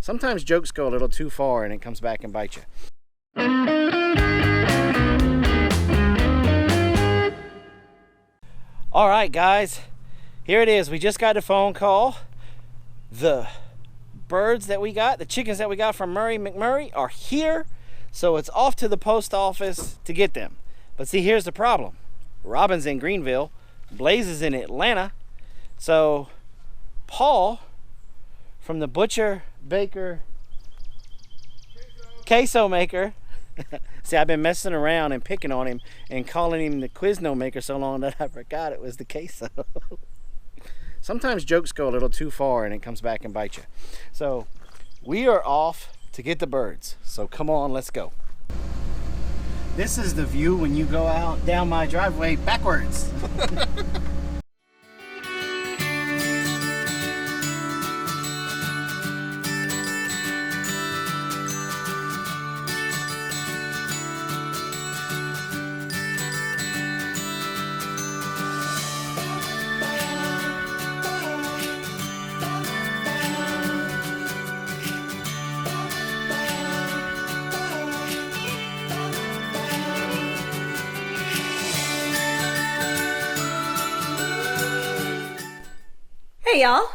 Sometimes jokes go a little too far and it comes back and bite you. All right, guys, here it is. We just got a phone call. The birds that we got, the chickens that we got from Murray McMurray are here. So it's off to the post office to get them. But see, here's the problem. Robyn's in Greenville, Blaze is in Atlanta. So Paul from the butcher, baker, queso maker. See, I've been messing around and picking on him and calling him the Quizno maker so long that I forgot it was the queso. Sometimes jokes go a little too far and it comes back and bite you. So we are off to get the birds. So come on, let's go. This is the view when you go out down my driveway backwards. Hey y'all,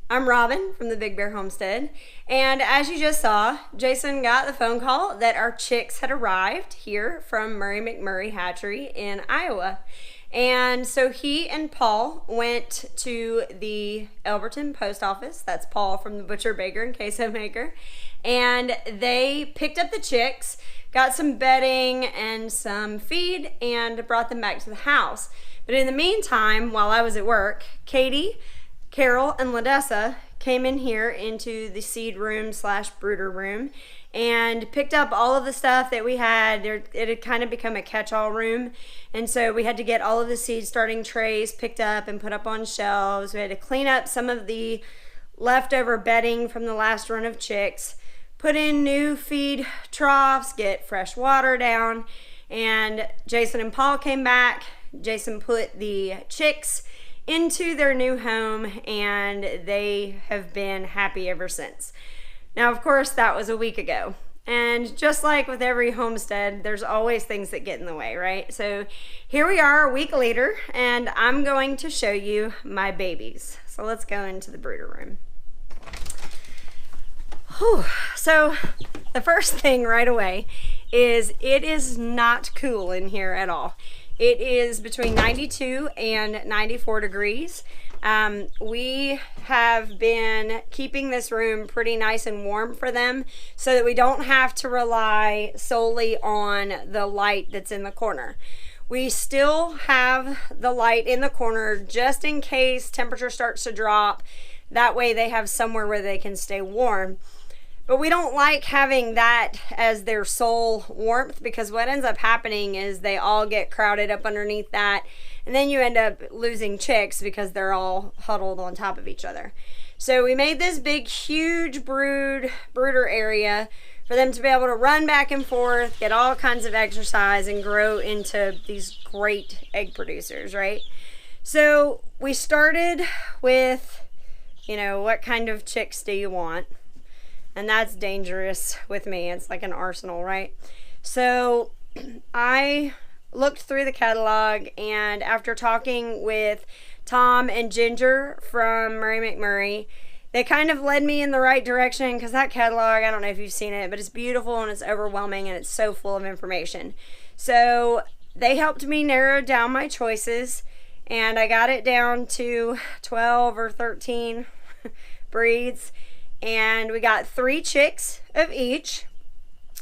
I'm Robyn from the Big Bear Homestead, and as you just saw, Jason got the phone call that our chicks had arrived here from Murray McMurray Hatchery in Iowa. And so he and Paul went to the Elberton post office. That's Paul from the butcher, baker, and queso maker. And they picked up the chicks, got some bedding and some feed, and brought them back to the house. But in the meantime, while I was at work, Katie, Carol, and Ladessa came in here into the seed room / brooder room and picked up all of the stuff that we had. It had kind of become a catch-all room, and so we had to get all of the seed starting trays picked up and put up on shelves. We had to clean up some of the leftover bedding from the last run of chicks, put in new feed troughs, get fresh water down, and Jason and Paul came back. Jason put the chicks into their new home, and they have been happy ever since. Now, of course, that was a week ago. And just like with every homestead, there's always things that get in the way, right? So here we are a week later, and I'm going to show you my babies. So let's go into the brooder room. Whew. So the first thing right away is it is not cool in here at all. It is between 92 and 94 degrees. We have been keeping this room pretty nice and warm for them so that we don't have to rely solely on the light that's in the corner. We still have the light in the corner just in case temperature starts to drop. That way they have somewhere where they can stay warm. But we don't like having that as their sole warmth, because what ends up happening is they all get crowded up underneath that, and then you end up losing chicks because they're all huddled on top of each other. So we made this big, huge brooder area for them to be able to run back and forth, get all kinds of exercise, and grow into these great egg producers, right? So we started with, what kind of chicks do you want? And that's dangerous with me. It's like an arsenal, right? So I looked through the catalog, and after talking with Tom and Ginger from Murray McMurray, they kind of led me in the right direction, because that catalog, I don't know if you've seen it, but it's beautiful and it's overwhelming and it's so full of information. So they helped me narrow down my choices, and I got it down to 12 or 13 breeds. And we got 3 chicks of each.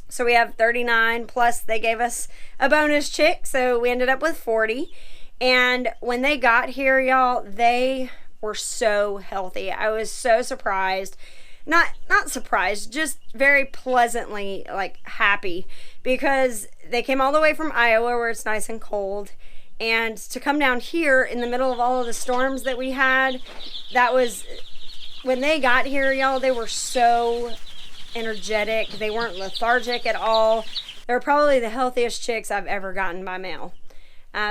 So we have 39, plus they gave us a bonus chick, so we ended up with 40. And when they got here, y'all, they were so healthy. I was so surprised. Not surprised, just very pleasantly happy, because they came all the way from Iowa where it's nice and cold. And to come down here in the middle of all of the storms that we had, that was... When they got here, y'all, they were so energetic. They weren't lethargic at all. They're probably the healthiest chicks I've ever gotten by mail.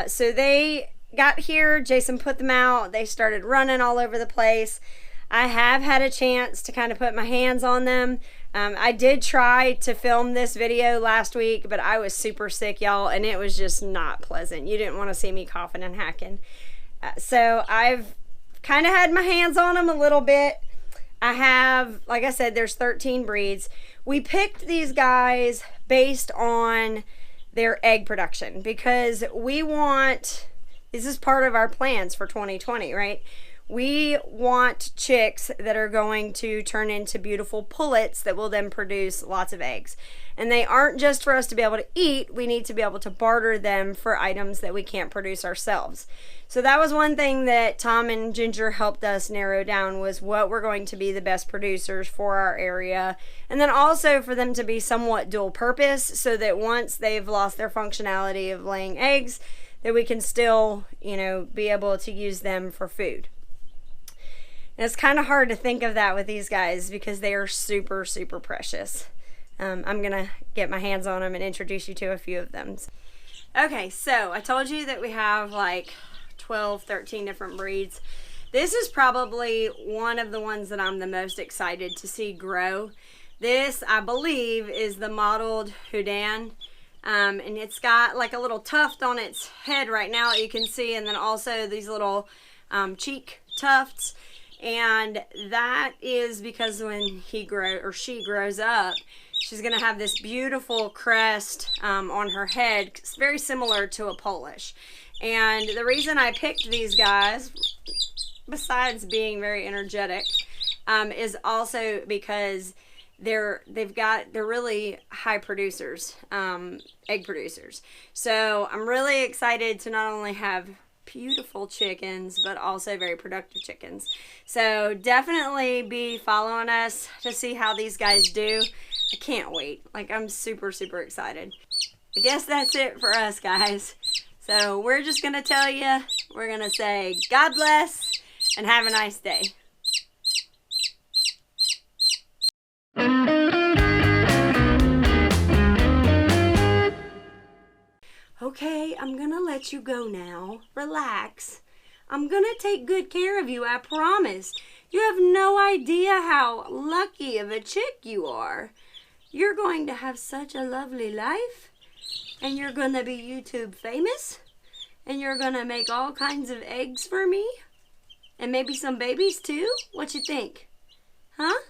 So they got here. Jason put them out. They started running all over the place. I have had a chance to kind of put my hands on them. I did try to film this video last week, but I was super sick, y'all, and it was just not pleasant. You didn't want to see me coughing and hacking. So I've kind of had my hands on them a little bit. I have, like I said, there's 13 breeds. We picked these guys based on their egg production because we want, this is part of our plans for 2020, right? We want chicks that are going to turn into beautiful pullets that will then produce lots of eggs. And they aren't just for us to be able to eat, we need to be able to barter them for items that we can't produce ourselves. So that was one thing that Tom and Ginger helped us narrow down, was what we're going to be the best producers for our area. And then also for them to be somewhat dual purpose, so that once they've lost their functionality of laying eggs, that we can still, you know, be able to use them for food. And it's kind of hard to think of that with these guys because they are super, super precious. I'm going to get my hands on them and introduce you to a few of them. Okay, so I told you that we have like 12, 13 different breeds. This is probably one of the ones that I'm the most excited to see grow. This, I believe, is the mottled Houdan. And it's got like a little tuft on its head right now that you can see, and then also these little cheek tufts. And that is because when she grows up, she's going to have this beautiful crest on her head. It's very similar to a Polish. And the reason I picked these guys, besides being very energetic, is also because they're really high producers, egg producers. So I'm really excited to not only have beautiful chickens, but also very productive chickens. So definitely be following us to see how these guys do. I can't wait. Like, I'm super, super excited. I guess that's it for us, guys. So we're just going to tell you, we're going to say God bless and have a nice day. Okay, I'm gonna let you go now. Relax. I'm gonna take good care of you, I promise. You have no idea how lucky of a chick you are. You're going to have such a lovely life, and you're gonna be YouTube famous, and you're gonna make all kinds of eggs for me, and maybe some babies too. What you think? Huh?